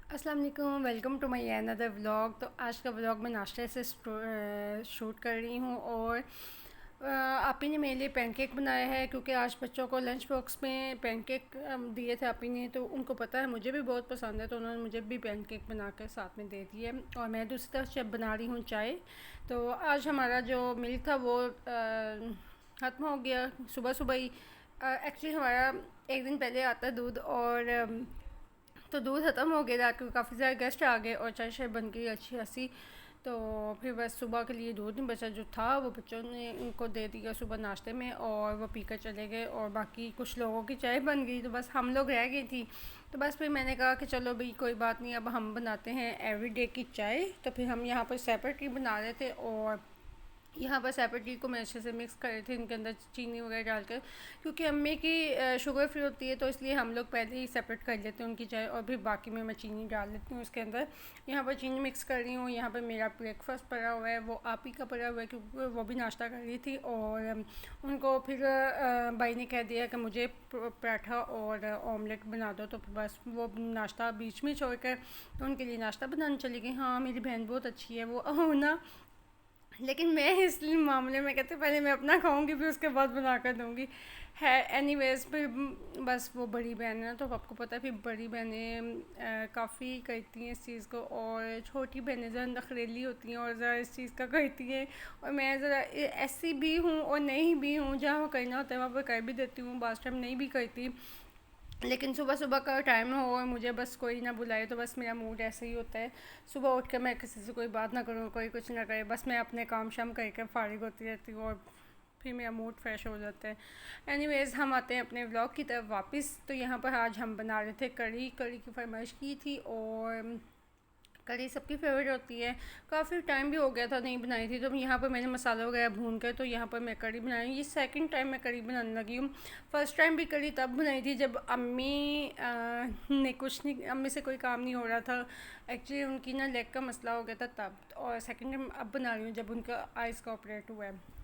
अस्सलाम वालेकुम, welcome to my another vlog. तो आज का व्लॉग मैं नाश्ते से शूट कर रही हूँ और आपी ने मेरे लिए पैनकेक बनाया है क्योंकि आज बच्चों को लंच बॉक्स में पैनकेक दिए थे आपी ने। तो उनको पता है मुझे भी बहुत पसंद है, तो उन्होंने मुझे भी पैनकेक बना कर साथ में दे दिए। और मैं दूसरी तरफ जब बना रही हूँ चाय। तो आज हमारा जो मिल्क था वो ख़त्म हो गया सुबह सुबह ही। एक्चुअली हमारा एक दिन पहले आता है दूध, और तो दूध ख़त्म हो गया रात को, काफ़ी ज़्यादा गेस्ट आ गए और चाय शाय बन गई अच्छी हंसी। तो फिर बस सुबह के लिए दूध नहीं बचा, जो था वो बच्चों ने उनको दे दिया सुबह नाश्ते में और वो पीकर चले गए। और बाकी कुछ लोगों की चाय बन गई, तो बस हम लोग रह गई थी। तो बस फिर मैंने कहा कि चलो भाई कोई बात नहीं, अब हम बनाते हैं एवरीडे की चाय। तो फिर हम यहाँ पर सेपरेटली बना रहे थे और यहाँ पर सेपरेटली को मैं अच्छे से मिक्स कर रहे थे इनके अंदर चीनी वगैरह डालकर, क्योंकि अम्मी की शुगर फ्री होती है, तो इसलिए हम लोग पहले ही सेपरेट कर लेते हैं उनकी चाय और फिर बाकी में मैं चीनी डाल लेती हूँ उसके अंदर। यहाँ पर चीनी मिक्स कर रही हूँ। यहाँ पर मेरा ब्रेकफास्ट पड़ा हुआ है, वो आप ही का पड़ा हुआ है क्योंकि वो भी नाश्ता कर रही थी। और उनको फिर भाई ने कह दिया कि मुझे पराठा और ऑमलेट बना दो, तो बस वो नाश्ता बीच में छोड़ कर तो उनके लिए नाश्ता बनाने चली गई। हाँ, मेरी बहन बहुत अच्छी है वो ना। लेकिन मैं इस मामले में कहते पहले मैं अपना खाऊंगी फिर उसके बाद बना कर दूंगी। है एनीवेज, फिर बस वो बड़ी बहन है ना, तो आपको पता है फिर बड़ी बहनें काफ़ी करती हैं इस चीज़ को, और छोटी बहनें ज़रा नखरेली होती हैं और ज़रा इस चीज़ का करती हैं। और मैं ज़रा ऐसी भी हूँ और नहीं भी हूँ, जहाँ वो करना होता है वहाँ पर कर भी देती हूँ, बास टाइम नहीं भी करती। लेकिन सुबह सुबह का टाइम हो और मुझे बस कोई ना बुलाए तो बस मेरा मूड ऐसे ही होता है। सुबह उठ कर मैं किसी से कोई बात ना करूँ, कोई कुछ ना करे, बस मैं अपने काम शाम करके फ़ारिग होती रहती हूँ और फिर मेरा मूड फ्रेश हो जाता है। एनीवेज, हम आते हैं अपने व्लॉग की तरफ वापस। तो यहाँ पर आज हम बना रहे थे कड़ी। कड़ी की फरमाइश की थी और कड़ी सबकी फेवरेट होती है। काफ़ी टाइम भी हो गया था नहीं बनाई थी, तो यहाँ पर मैंने मसाला वगैरह भून कर तो यहाँ पर मैं कड़ी बनाई। ये सेकंड टाइम मैं कड़ी बनाने लगी हूँ। फर्स्ट टाइम भी कड़ी तब बनाई थी जब अम्मी ने कुछ नहीं, अम्मी से कोई काम नहीं हो रहा था। एक्चुअली उनकी ना लेग का मसला हो गया था तब। और सेकंड टाइम अब बना रही हूँ जब उनका आइज़ का ऑपरेट हुआ है।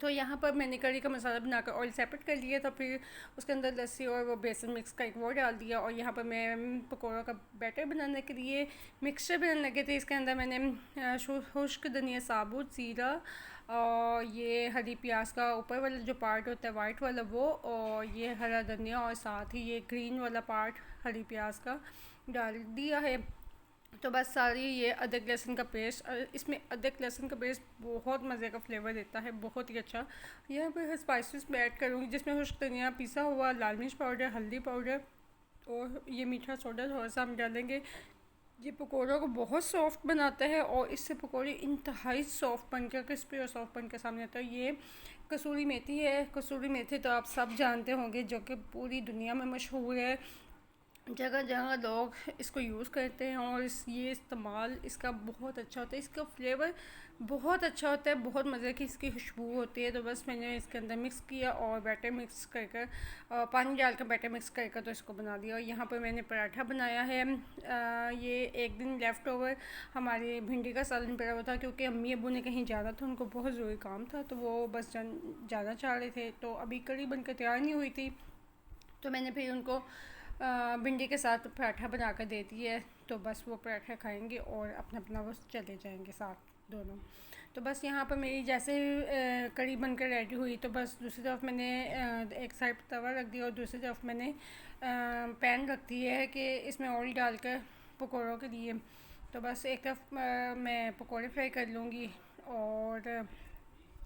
तो यहाँ पर मैंने कड़ी का मसाला बनाकर ऑयल सेपरेट कर लिया था, फिर उसके अंदर लस्सी और वो बेसन मिक्स का एक वो डाल दिया। और यहाँ पर मैं पकौड़ों का बैटर बनाने के लिए मिक्सचर बनाने लगे थे। इसके अंदर मैंने खुश्क धनिया साबुत, ज़ीरा और ये हरी प्याज का ऊपर वाला जो पार्ट होता है वाइट वाला वो, और ये हरा धनिया और साथ ही ये ग्रीन वाला पार्ट हरी प्याज का डाल दिया है। तो बस सारी ये अदरक लहसुन का पेस्ट, इसमें अदरक लहसुन का पेस्ट बहुत मज़े का फ्लेवर देता है, बहुत ही अच्छा। यहाँ पर स्पाइसेस में ऐड करूँगी जिसमें खुश्क धनिया पिसा हुआ, लाल मिर्च पाउडर, हल्दी पाउडर और ये मीठा सोडा थोड़ा सा हम डालेंगे। ये पकौड़ों को बहुत सॉफ्ट बनाता है और इससे पकौड़े इंतहाई सॉफ्ट बन के क्रिस्पी और सॉफ्ट बन के सामने आता है। ये कसूरी मेथी है। कसूरी मेथी तो आप सब जानते होंगे, जो कि पूरी दुनिया में मशहूर है। जगह जगह लोग इसको यूज़ करते हैं और ये इस्तेमाल इसका बहुत अच्छा होता है। इसका फ्लेवर बहुत अच्छा होता है, बहुत मज़े की इसकी खुशबू होती है। तो बस मैंने इसके अंदर मिक्स किया और बैटर मिक्स कर कर पानी डाल कर बैटर मिक्स कर कर तो इसको बना दिया। और यहाँ पर मैंने पराठा बनाया है। ये एक दिन लेफ़्ट ओवर हमारे भिंडी का सालन पड़ा हुआ था, क्योंकि अम्मी अबू ने कहीं जाना था, उनको बहुत ज़रूरी काम था, तो वो बस जाना चाह रहे थे। तो अभी कड़ी बनकर तैयार नहीं हुई थी, तो मैंने फिर उनको भिंडी के साथ पराठा बना कर दे दिया है। तो बस वो पराठा खाएंगे और अपना अपना वो चले जाएंगे साथ दोनों। तो बस यहाँ पर मेरी जैसे कड़ी बनकर रेडी हुई, तो बस दूसरी तरफ मैंने एक साइड तवा रख दिया और दूसरी तरफ मैंने पैन रख दिया है कि इसमें ऑयल डालकर पकौड़ों के लिए। तो बस एक तरफ मैं पकौड़े फ्राई कर लूँगी और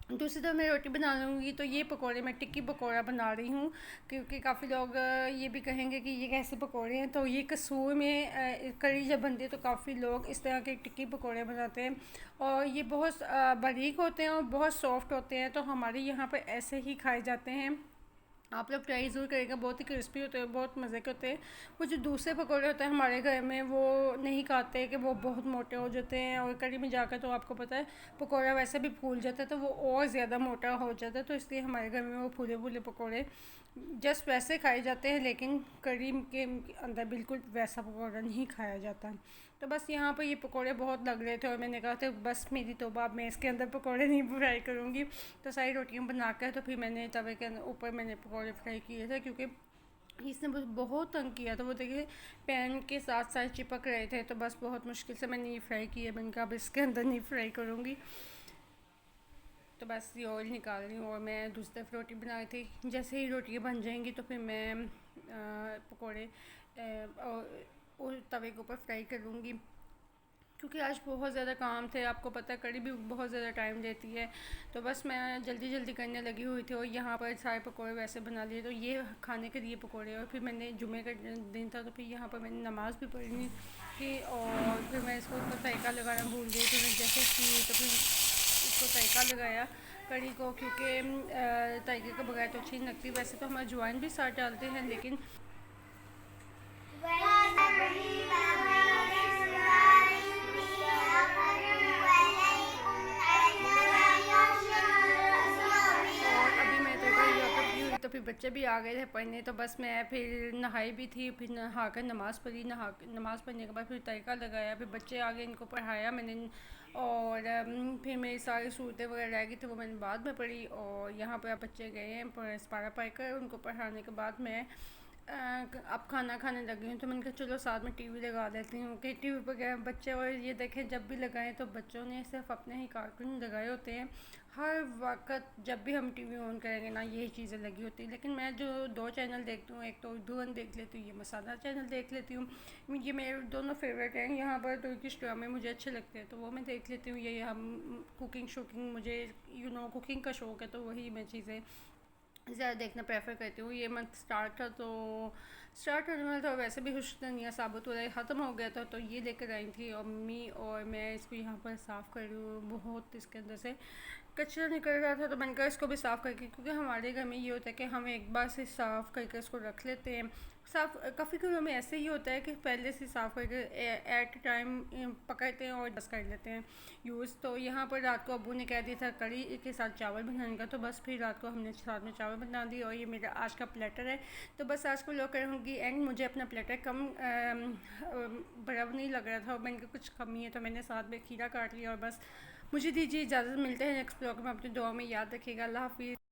दूसरी तरफ मैं रोटी बना लूँगी। तो ये पकोड़े मैं टिक्की पकोड़ा बना रही हूँ, क्योंकि काफ़ी लोग ये भी कहेंगे कि ये कैसे पकोड़े हैं। तो ये कसूर में कड़ी जब बनती है तो काफ़ी लोग इस तरह के टिक्की पकोड़े बनाते हैं और ये बहुत बारीक होते हैं और बहुत सॉफ्ट होते हैं। तो हमारे यहाँ पर ऐसे ही खाए जाते हैं। आप लोग ट्राई ज़रूर करेगा, बहुत ही क्रिस्पी होते हैं, बहुत मज़े के होते हैं। वो जो दूसरे पकौड़े होते हैं हमारे घर में वो नहीं खाते, कि वो बहुत मोटे हो जाते हैं और कड़ी में जाकर तो आपको पता है पकौड़ा वैसे भी फूल जाता है, तो वो और ज़्यादा मोटा हो जाता है। तो इसलिए हमारे घर में वो फूले फूले पकौड़े जस्ट वैसे खाए जाते हैं, लेकिन कड़ी के अंदर बिल्कुल वैसा पकौड़ा नहीं खाया जाता। तो बस यहाँ पर ये पकौड़े बहुत लग रहे थे और मैंने कहा था बस मेरी तौबा, अब मैं इसके अंदर पकौड़े नहीं फ्राई करूँगी। तो सारी रोटियाँ बनाकर तो फिर मैंने तवे के ऊपर मैंने पकौड़े फ्राई किए थे, क्योंकि इसने मुझे बहुत तंग किया था। वो देखिए पैन के साथ साथ चिपक रहे थे, तो बस बहुत मुश्किल से मैंने ये फ्राई किया। मैंने कहा अब इसके अंदर नहीं फ्राई करूँगी, तो बस ये ऑयल निकाल रही हूँ और मैं दूसरी तरफ रोटी बनाई थी। जैसे ही रोटियाँ बन जाएंगी तो फिर मैं पकौड़े और तवे के ऊपर फ्राई करूँगी, क्योंकि आज बहुत ज़्यादा काम थे। आपको पता है कड़ी भी बहुत ज़्यादा टाइम लेती है, तो बस मैं जल्दी जल्दी करने लगी हुई थी। और यहाँ पर सारे पकौड़े वैसे बना लिए, तो ये खाने के लिए पकौड़े। और फिर मैंने जुमे का दिन था, तो फिर यहाँ पर मैंने नमाज़ भी पढ़नी थी और फिर मैं इसको ऊपर तड़का लगाना भूल गई। तो मैं जैसे की तो फिर इसको तड़का लगाया कड़ी को, क्योंकि तड़के के बगैर तो अच्छी नहीं लगती। वैसे तो हम अजवाइन भी साथ डालते हैं, लेकिन अभी मैं तो हुई, तो फिर बच्चे भी आ गए थे पढ़ने, तो बस मैं फिर नहाई भी थी। फिर नहा कर नमाज़ पढ़ी, नमाज़ पढ़ने के बाद फिर तड़का लगाया। फिर बच्चे आ गए, इनको पढ़ाया मैंने। और फिर मेरी सारी सूरतें वगैरह रह गई थी, वो मैंने बाद में पढ़ी। और यहाँ पर बच्चे गए हैं पारा पढ़ कर, उनको पढ़ाने के बाद मैं अब खाना खाने लगी हूँ। तो मैंने कहा चलो साथ में टीवी लगा देती हूँ, कि टीवी पर क्या बच्चे, और ये देखें जब भी लगाएं तो बच्चों ने सिर्फ अपने ही कार्टून लगाए होते हैं। हर वक्त जब भी हम टीवी ऑन करेंगे ना, यही चीज़ें लगी होती हैं। लेकिन मैं जो दो चैनल देखती हूँ, एक तो उर्दू वन देख लेती हूँ, ये मसाला चैनल देख लेती हूँ। ये मेरे दोनों फेवरेट हैं। यहाँ पर तुर्किश ड्रामे मुझे अच्छे लगते हैं, तो वो मैं देख लेती हूँ। ये हम कुकिंग शुकिंग, मुझे कुकिंग का शौक़ है, तो वही मैं चीज़ें ज़्यादा देखना प्रेफर करती हूँ। ये मंथ स्टार्ट था, तो स्टार्ट होने वाला था, वैसे भी खुशनिया साबुत हो रहा है, ख़त्म हो गया था। तो ये लेकर आई थी अम्मी, और मैं इसको यहाँ पर साफ़ कर रही हूँ। बहुत इसके अंदर से कचरा निकल रहा था, तो मैंने कहा इसको भी साफ़ करके, क्योंकि हमारे घर में ये होता है कि हम एक बार से साफ़ करके इसको रख लेते हैं। साफ़ काफ़ी घरों में ऐसे ही होता है कि पहले से साफ़ करके एट टाइम पकड़ते हैं और बस कर लेते हैं यूज़। तो यहाँ पर रात को अब्बू ने कह दिया था कड़ी के साथ चावल बनाने का, तो बस फिर रात को हमने साथ में चावल बना दिए। और ये मेरा आज का प्लेटर है। तो बस आज को लोग करूँगी एंड। मुझे अपना प्लेटर कम बराबर नहीं लग रहा था, और मैंने कहा कुछ कमी है, तो मैंने साथ में खीरा काट लिया। और बस मुझे दीजिए इजाज़त, मिलते हैं नेक्स्ट ब्लॉग में। अपनी दुआ में याद रखिएगा। अल्लाह हाफिज़।